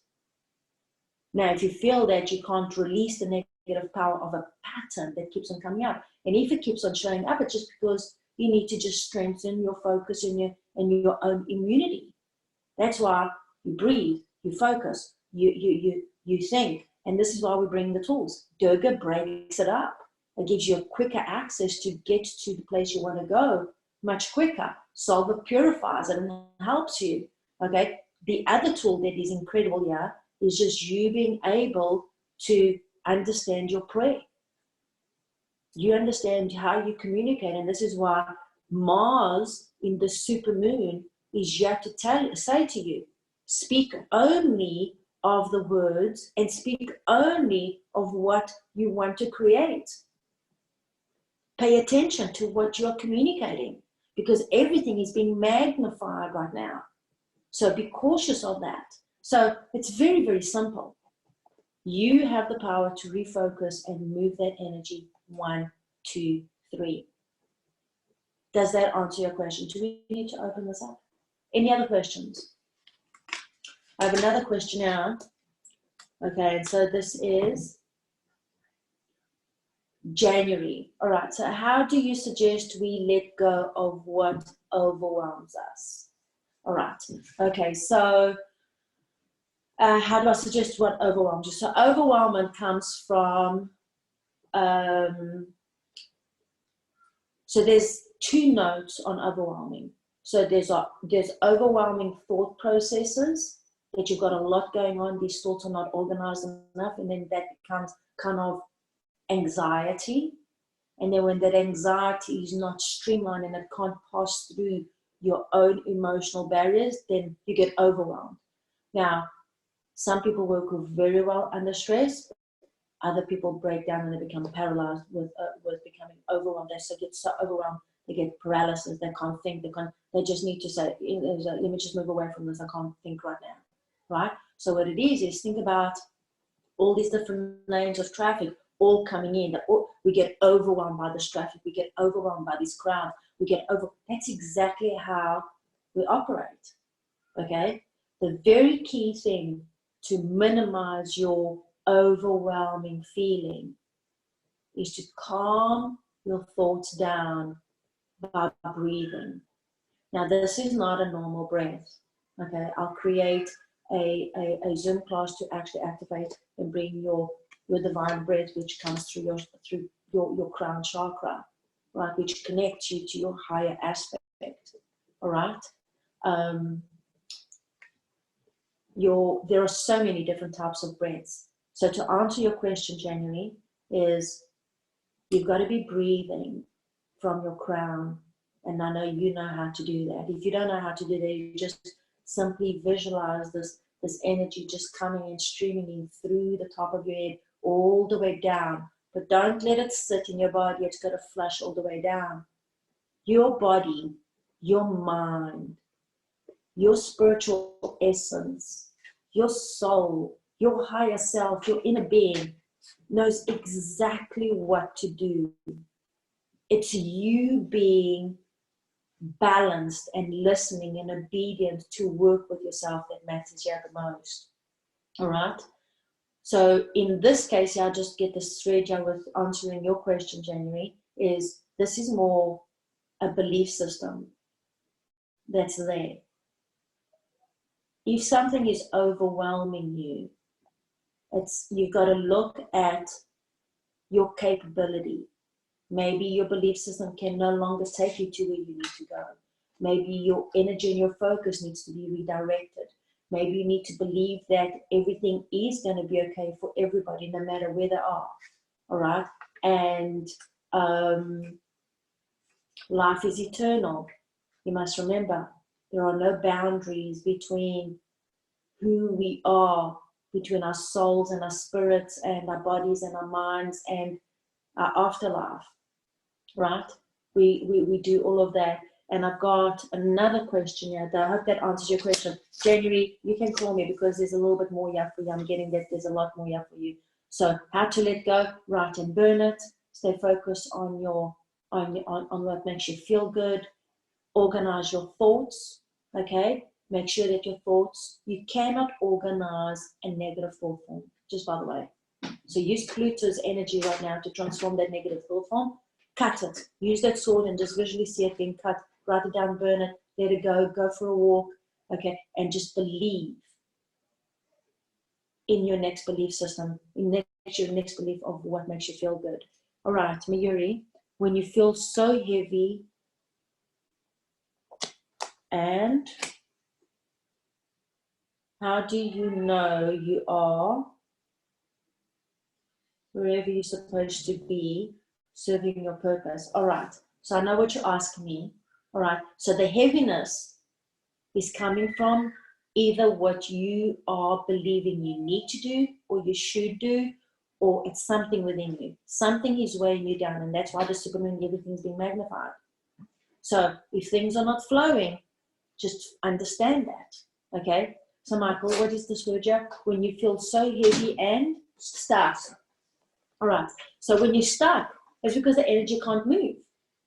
Speaker 1: Now, if you feel that you can't release the negative power of a pattern that keeps on coming up, and if it keeps on showing up, it's just because you need to just strengthen your focus and your own immunity. That's why you breathe, you focus, you think, and this is why we bring the tools. Yoga breaks it up. It gives you a quicker access to get to the place you want to go much quicker. Solver purifies it and helps you. Okay. The other tool that is incredible here is just you being able to understand your prayer. You understand how you communicate, and this is why Mars in the super moon is yet to say to you, speak only of the words and speak only of what you want to create. Pay attention to what you're communicating because everything is being magnified right now. So be cautious of that. So it's very, very simple. You have the power to refocus and move that energy 1, 2, 3. Does that answer your question? Do we need to open this up? Any other questions? I have another question now. Okay, and so this is January. All right, so how do you suggest we let go of what overwhelms us? All right, okay, so how do I suggest what overwhelms you? So overwhelmment comes from, so there's 2 notes on overwhelming. So there's overwhelming thought processes, that you've got a lot going on, these thoughts are not organized enough, and then that becomes kind of anxiety. And then when that anxiety is not streamlined and it can't pass through your own emotional barriers, then you get overwhelmed. Now, some people work very well under stress. Other people break down and they become paralyzed with becoming overwhelmed. They get so overwhelmed, they get paralysis, they can't think, they just need to say, let me just move away from this, I can't think right now, right? So what it is think about all these different lanes of traffic all coming in. We get overwhelmed by this traffic, we get overwhelmed by these crowds, that's exactly how we operate, okay? The very key thing to minimize your overwhelming feeling is to calm your thoughts down by breathing. Now, this is not a normal breath, okay? I'll create a Zoom class to actually activate and bring your divine breath, which comes through your crown chakra, right? Which connects you to your higher aspect, all right? There are so many different types of breaths. So to answer your question, January, is you've got to be breathing from your crown. And I know you know how to do that. If you don't know how to do that, you just simply visualize this energy just coming and streaming in through the top of your head all the way down. But don't let it sit in your body. It's got to flush all the way down. Your body, your mind, your spiritual essence, your soul, your higher self, your inner being knows exactly what to do. It's you being balanced and listening and obedient to work with yourself that matters here the most. All right? So in this case, I'll just get this thread here with answering your question, January, this is more a belief system that's there. If something is overwhelming you, you've got to look at your capability. Maybe your belief system can no longer take you to where you need to go. Maybe your energy and your focus needs to be redirected. Maybe you need to believe that everything is going to be okay for everybody, no matter where they are. All right. And life is eternal. You must remember there are no boundaries between who we are, between our souls and our spirits and our bodies and our minds and our afterlife, right? We do all of that. And I've got another question here. I hope that answers your question. January, you can call me because there's a little bit more here for you. I'm getting that there's a lot more here for you. So how to let go, write and burn it. Stay focused on what makes you feel good. Organize your thoughts, okay? Make sure that your thoughts, you cannot organize a negative thought form, just by the way. So use Pluto's energy right now to transform that negative thought form. Cut it. Use that sword and just visually see it being cut. Write it down, burn it, let it go, go for a walk, okay? And just believe in your next belief system, in your next belief of what makes you feel good. All right, Mayuri, when you feel so heavy and how do you know you are wherever you're supposed to be, serving your purpose? All right, so I know what you're asking me. All right, so the heaviness is coming from either what you are believing you need to do or you should do, or it's something within you. Something is weighing you down, and that's why the supermoon, everything's being magnified. So if things are not flowing, just understand that, okay? So Michael, what is this word here? When you feel so heavy and stuck. All right, so when you're stuck, it's because the energy can't move.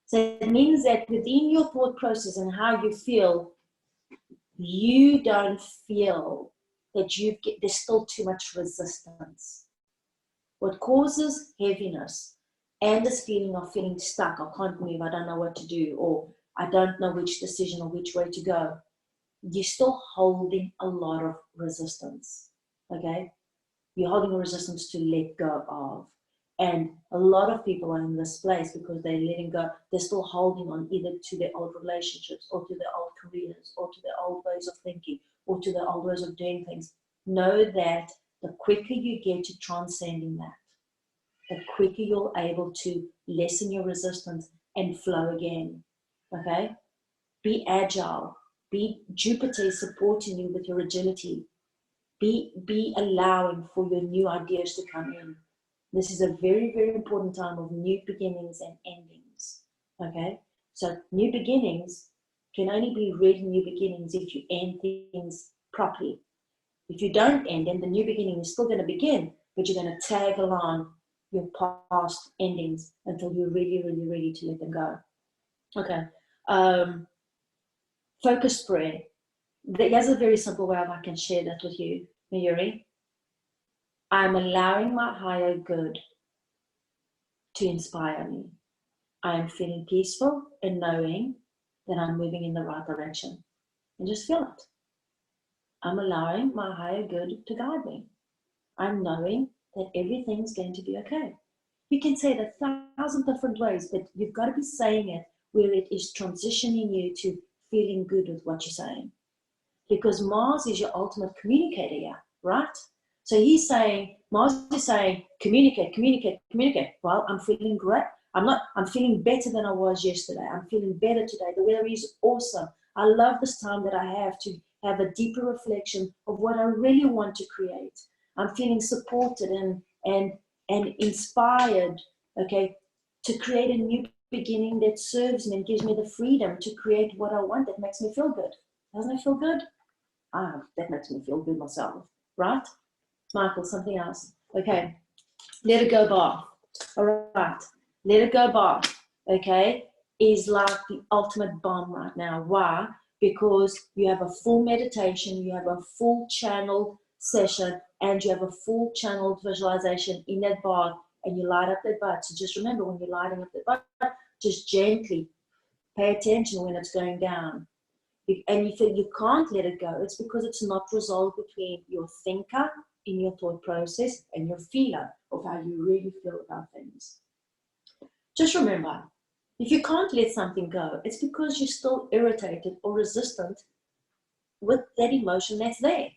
Speaker 1: So it means that within your thought process and how you feel, you don't feel that there's still too much resistance. What causes heaviness and this feeling of feeling stuck, I can't move, I don't know what to do, or I don't know which decision or which way to go, you're still holding a lot of resistance, okay? You're holding a resistance to let go of. And a lot of people are in this place because they're letting go. They're still holding on either to their old relationships or to their old careers or to their old ways of thinking or to their old ways of doing things. Know that the quicker you get to transcending that, the quicker you're able to lessen your resistance and flow again, okay? Be agile. Jupiter is supporting you with your agility. Be allowing for your new ideas to come in. This is a very, very important time of new beginnings and endings, okay? So new beginnings can only be really new beginnings if you end things properly. If you don't end, then the new beginning is still going to begin, but you're going to tag along your past endings until you're really, really ready to let them go. Okay. Focus prayer. There's a very simple way I can share that with you, Mayuri. I'm allowing my higher good to inspire me. I am feeling peaceful and knowing that I'm moving in the right direction. And just feel it. I'm allowing my higher good to guide me. I'm knowing that everything's going to be okay. You can say it 1,000 different ways, but you've got to be saying it where it is transitioning you to feeling good with what you're saying. Because Mars is your ultimate communicator here, right? So Mars is saying, communicate, communicate, communicate. Well, I'm feeling great. I'm feeling better than I was yesterday. I'm feeling better today. The weather is awesome. I love this time that I have to have a deeper reflection of what I really want to create. I'm feeling supported and inspired, okay, to create a new beginning that serves me and gives me the freedom to create what I want that makes me feel good. Doesn't it feel good? That makes me feel good myself, right? Michael, something else. Okay, let it go bar. All right, let it go bar, okay, is like the ultimate bomb right now. Why? Because you have a full meditation, you have a full channel session, and you have a full channeled visualization in that bar, and you light up that bar. So just remember, when you're lighting up that bar, just gently pay attention when it's going down. And you feel you can't let it go, it's because it's not resolved between your thinker in your thought process and your feeler of how you really feel about things. Just remember, if you can't let something go, it's because you're still irritated or resistant with that emotion that's there.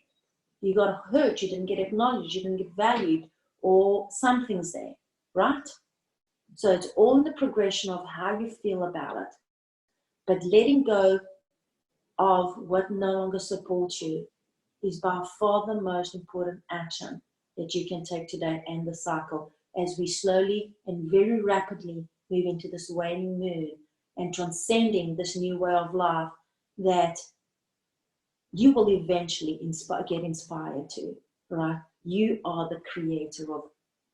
Speaker 1: You got hurt, you didn't get acknowledged, you didn't get valued, or something's there, right? So it's all in the progression of how you feel about it. But letting go of what no longer supports you is by far the most important action that you can take today, and the cycle, as we slowly and very rapidly move into this waning moon and transcending this new way of life that you will eventually get inspired to, right? You are the creator of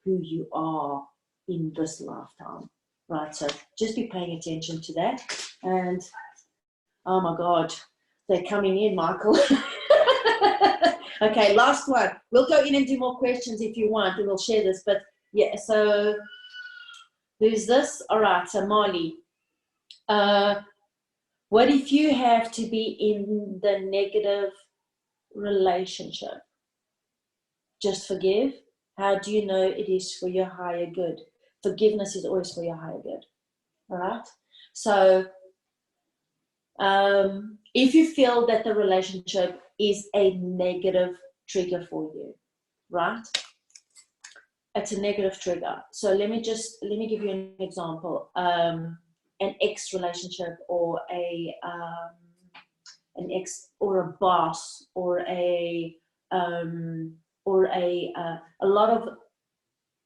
Speaker 1: who you are in this lifetime, right? So just be paying attention to that. And oh my God, they're coming in, Michael. Okay, last one. We'll go in and do more questions if you want, and we'll share this. But yeah, so who's this? All right, so Marley. What if you have to be in the negative relationship? Just forgive. How do you know it is for your higher good? Forgiveness is always for your higher good. All right? So if you feel that the relationship is a negative trigger for you, right? It's a negative trigger. So let me give you an example. An ex relationship, or an ex, or a boss, or a lot of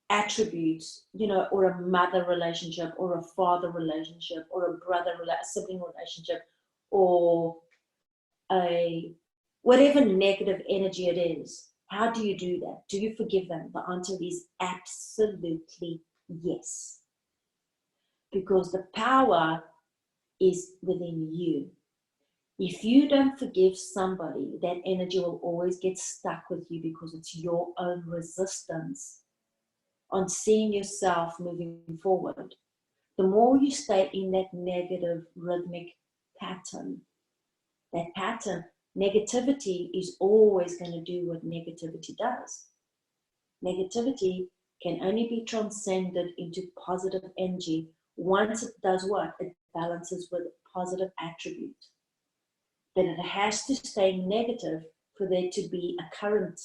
Speaker 1: attributes, you know, or a mother relationship, or a father relationship, or a brother sibling relationship, or a whatever negative energy it is. How do you do that? Do you forgive them? The answer is absolutely yes. Because the power is within you. If you don't forgive somebody, that energy will always get stuck with you, because it's your own resistance on seeing yourself moving forward. The more you stay in that negative rhythmic pattern, negativity is always going to do what negativity does. Negativity can only be transcended into positive energy once it does what? It balances with positive attribute. Then it has to stay negative for there to be a current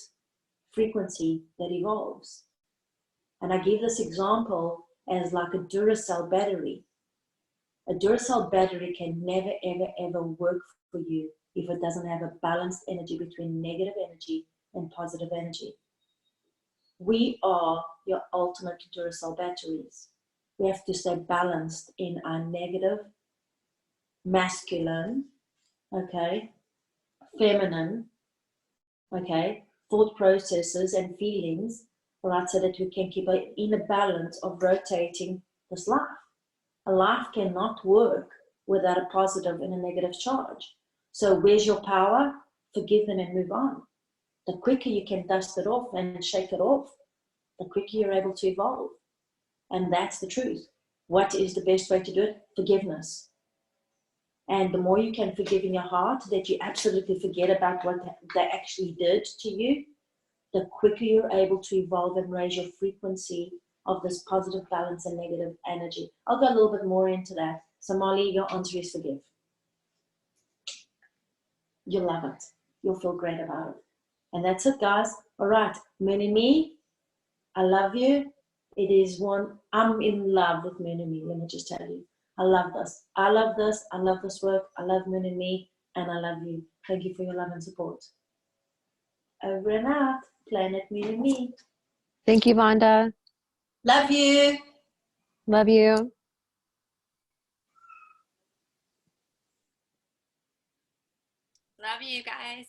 Speaker 1: frequency that evolves. And I give this example as like a Duracell battery. A Duracell battery can never, ever, ever work for you if it doesn't have a balanced energy between negative energy and positive energy. We are your ultimate Duracell batteries. We have to stay balanced in our negative, masculine, okay, feminine, okay, thought processes and feelings, right, so that we can keep in a balance of rotating this life. A life cannot work without a positive and a negative charge. So where's your power? Forgive them and move on. The quicker you can dust it off and shake it off, the quicker you're able to evolve. And that's the truth. What is the best way to do it? Forgiveness. And the more you can forgive in your heart, that you absolutely forget about what they actually did to you, the quicker you're able to evolve and raise your frequency of this positive balance and negative energy. I'll go a little bit more into that. So Molly, your answer is forgive. You'll love it. You'll feel great about it. And that's it, guys. All right, Moon and Me, I love you. It is I'm in love with Moon and Me, let me just tell you. I love this. I love this. I love this work. I love Moon and Me, and I love you. Thank you for your love and support. Over and out, Planet Moon and Me.
Speaker 3: Thank you, Vanda.
Speaker 1: Love you.
Speaker 3: Love you.
Speaker 4: Love you guys.